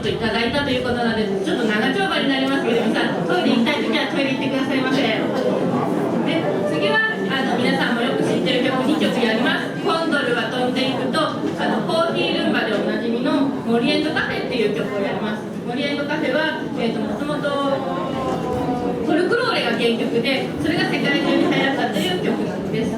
っといただいたということなので、ちょっと長丁場になりますけど、皆さんトイレ行きたいときはトイレ行ってくださいませ。で、次は皆さんもよく知ってる曲2曲やります。コンドルは飛んでいくと、コーヒールンバでおなじみのモリエントカフェっていう曲をやります。モリエントカフェは、もともとフォルクローレが原曲で、それが世界中に流行ったという曲なんです。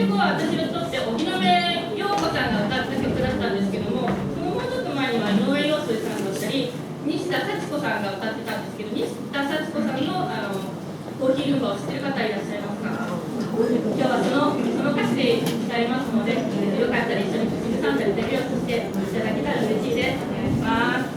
曲は私にとって荻野目洋子さんが歌った曲だったんですけども、そのもうちょっと前には井上陽水さんだったり西田幸子さんが歌ってたんですけど、西田幸子さんのコーヒールンバを知ってる方いらっしゃいますか？今日はその歌詞で歌いますので、よかったら一緒に口ずさんだり手拍子していただけたら嬉しいです。お願いします。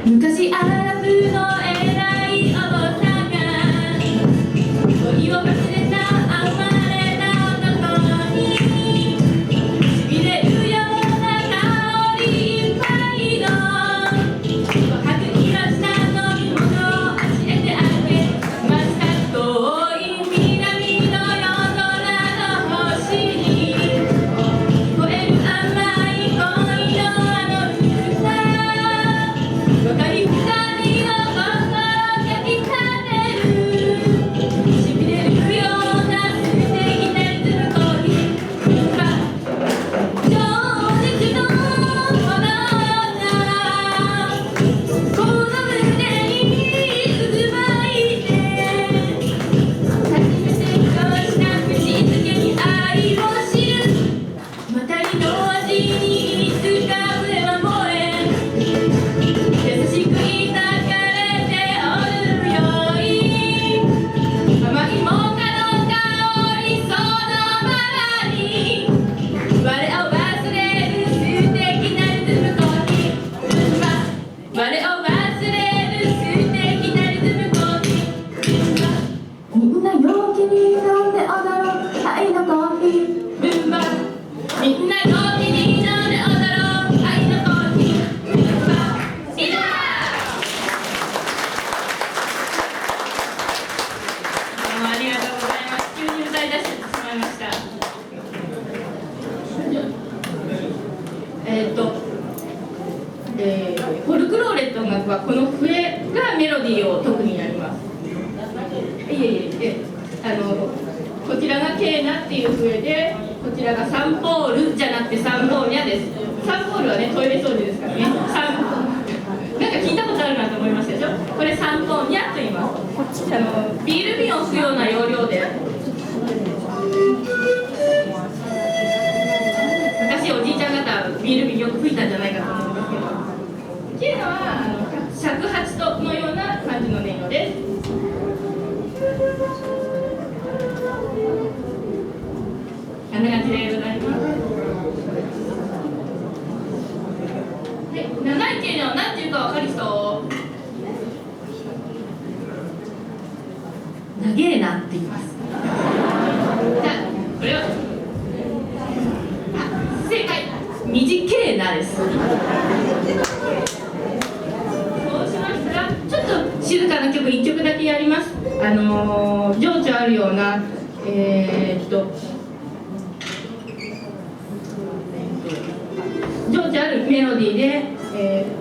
昔アラブの偉いお坊さんが恋を忘れた哀れな男にしびれるような香りいっぱいの琥珀色した飲み物を教えてあげました。遠い南の夜空の星に聞こえる甘い恋のあの歌、若い二人の心かきたてるしびれるような素敵なリズムコーヒーは情熱の炎なこの胸に渦巻いて初めて交わした口づけに愛を知るまたりの味にいつか胸は燃え優しく抱かれておるよい甘いもかの香りそのままに我を忘れる素敵なリズムコーヒー我を忘れる素敵なリズムコーヒーみんな陽気に飲んで踊ろう愛のコーヒールンバみんな陽気に飲んで踊ろう愛のコーヒールンバいざどうもありがとうございます。急に歌い出してしまいました。フォルクローレって音楽はこの笛がメロディーを特にやります。こちらがケーナっていう笛で、こちらがサンポールじゃなくてサンポーニャです。サンポールはねトイレ掃除ですからね。なんか聞いたことあるなと思いましたでしょ。これサンポーニャと言います。ビール瓶を吹くような要領で。昔おじいちゃん方ビール瓶よく吹いたんじゃないかと思うんですけど、ケーナは尺八とのような感じの音色です。こんな感じでございます。はい、7位っていうのは何ていうか分かる人？長えなって言います。じゃあこれは正解、短えなです。そうしましたらちょっと静かな曲1曲だけやります。情緒あるような情緒あるメロディーで、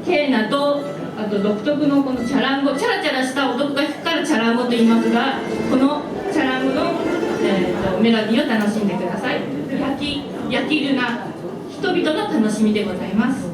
ケーナとあと独特のこのチャランゴ、チャラチャラした音が聞くからチャランゴと言いますが、このチャランゴの、メロディーを楽しんでください。焼きるな人々の楽しみでございます。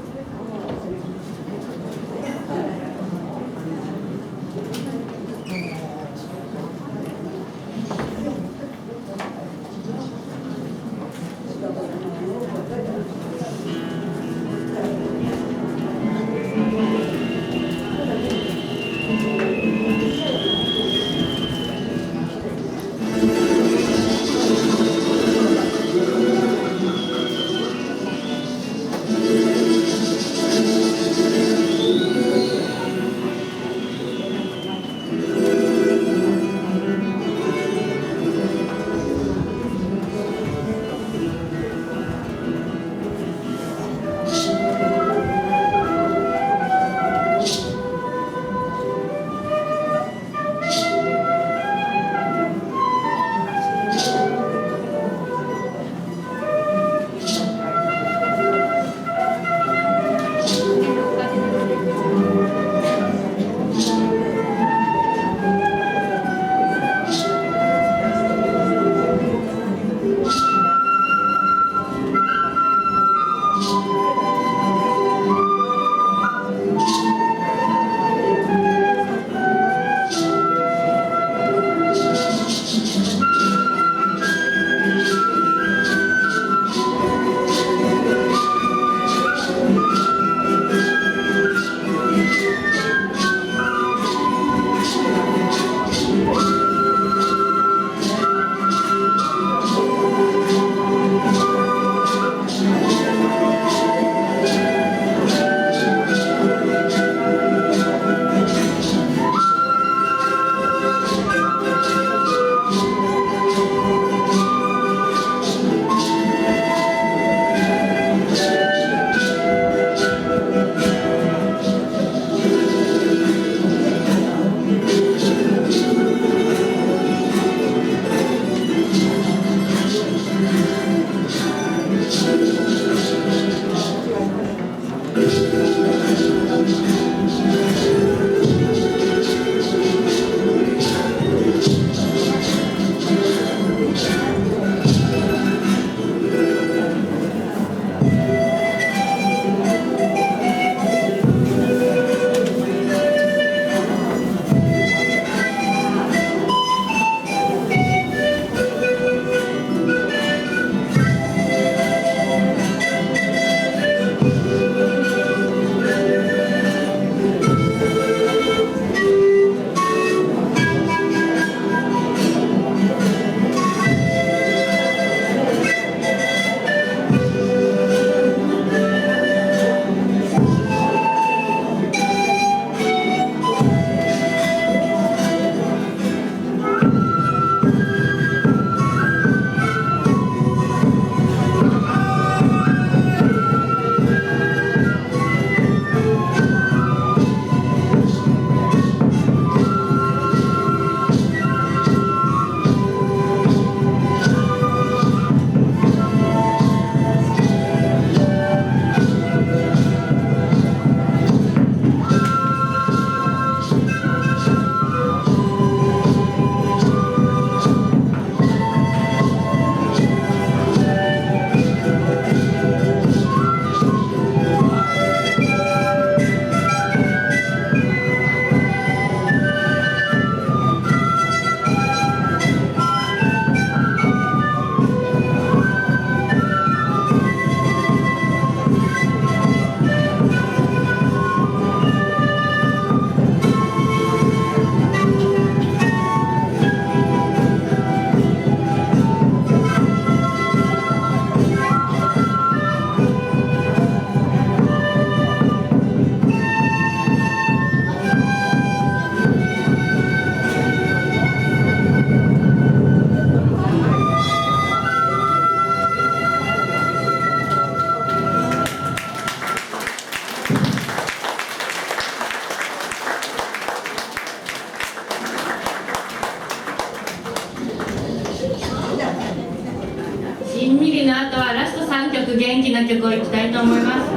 曲、元気な曲をいきたいと思います。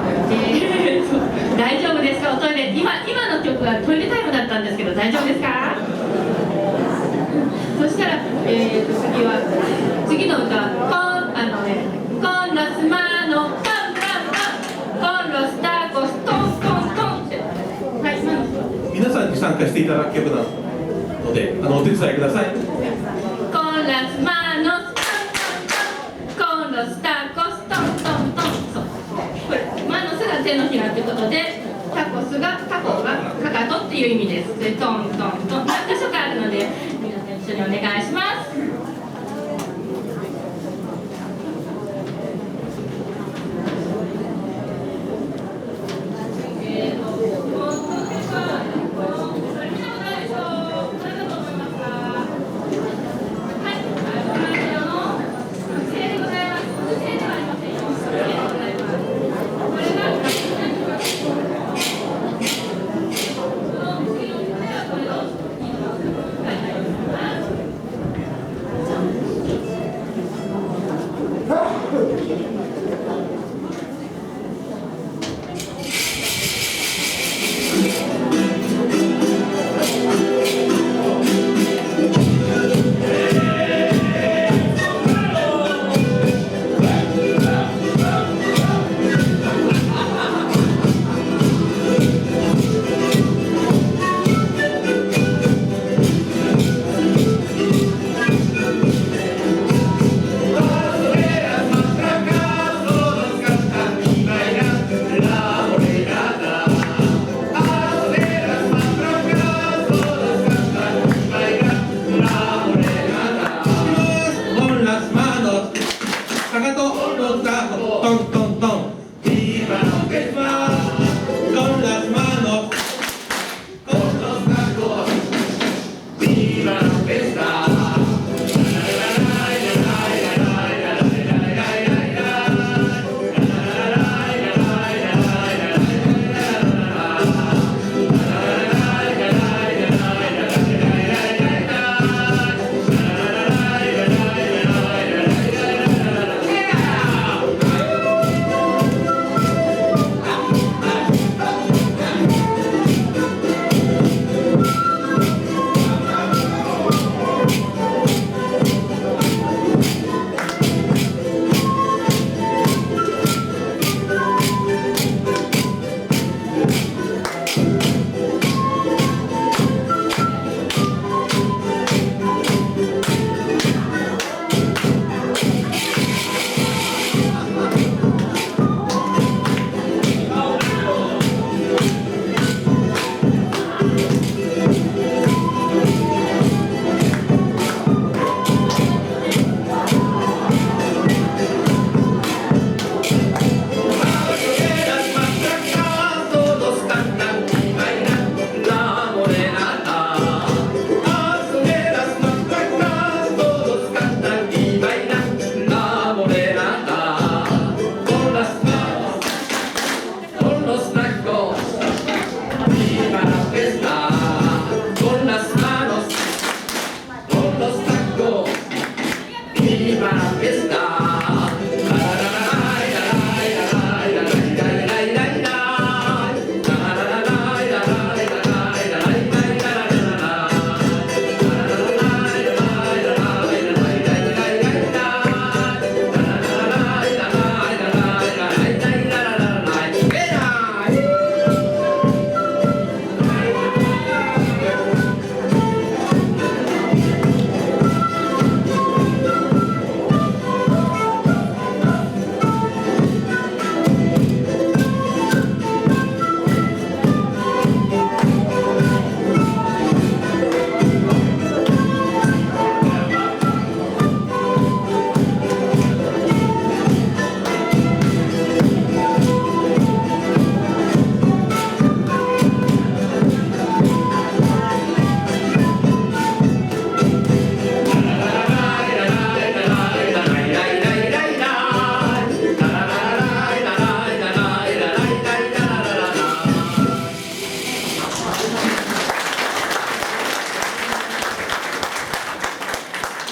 大丈夫ですか？おトイレ、今の曲はトイレタイムだったんですけど、大丈夫ですか？そしたら、次の歌はcon las manos pam pam pam con los tacosトントントンって、はい、皆さんに参加していただく曲なので、お手伝いください。con las manos con los tacos トントントン。そう、これマノスが手のひらということで、タコがかかとっていう意味です。でトントントン、何箇所かあるので皆さん一緒にお願いします。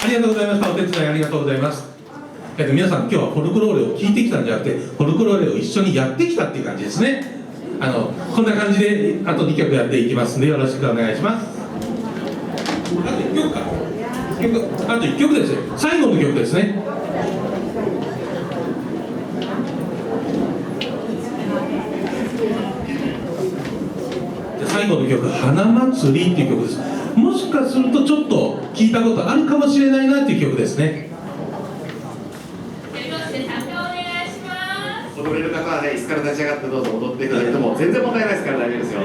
ありがとうございました。お手伝いありがとうございます。皆さん今日はフォルクローレを聞いてきたんじゃなくてフォルクローレを一緒にやってきたっていう感じですね。こんな感じであと2曲やっていきますんでよろしくお願いします。あと1曲かあと1曲です。最後の曲ですね。最後の曲「花祭り」っていう曲です。もしかするとちょっと聞いたことあるかもしれないなっていう曲ですね。踊れる方はね、椅子から立ち上がってどうぞ踊っていただいても全然問題ないですから大丈夫ですよ。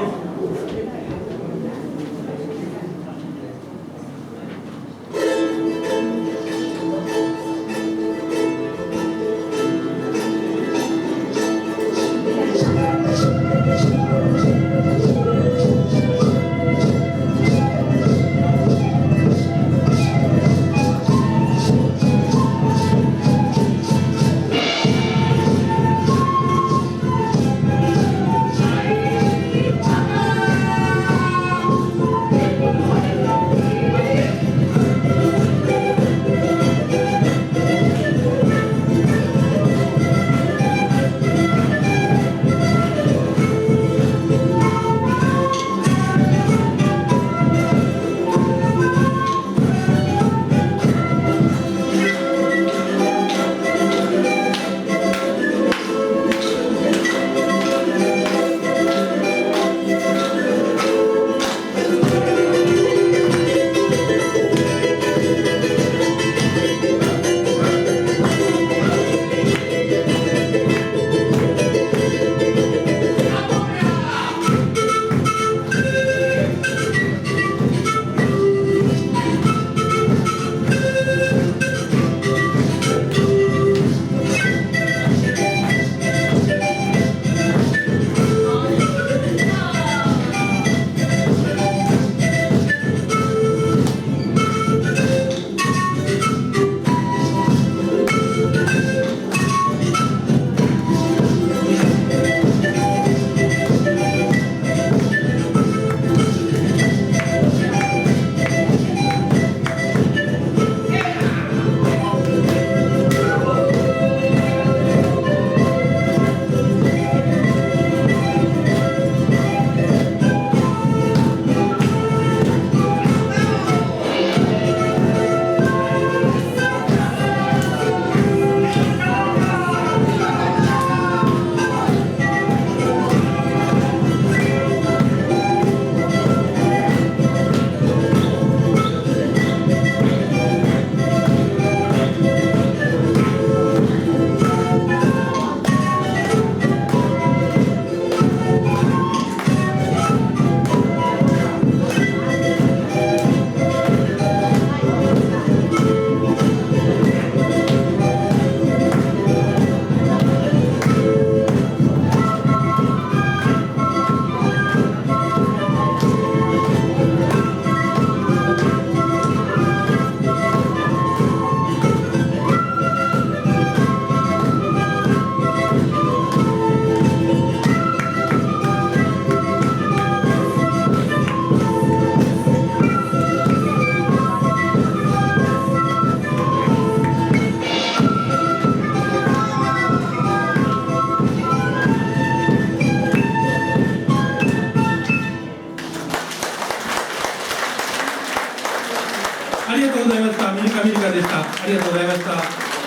ありがとうございました。ミリカでした。ありがとうございました。